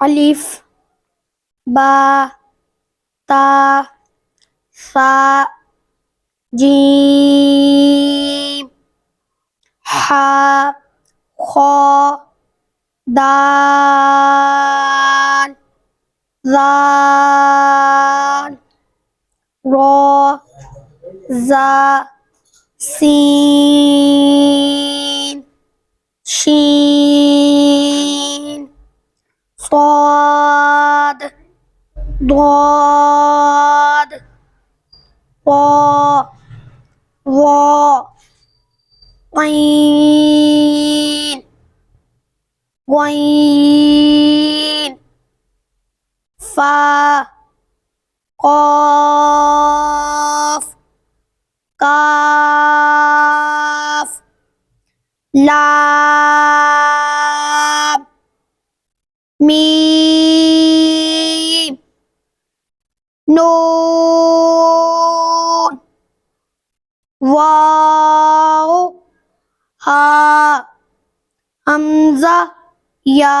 अलिफ बा ता सा जीम हा खा दाल ज़ाल रॉ ज़ा सीन शीन صاد ضاد طاء ظاء عين غين فا قاف काफ लाम मीम नून वाव हा हमजा या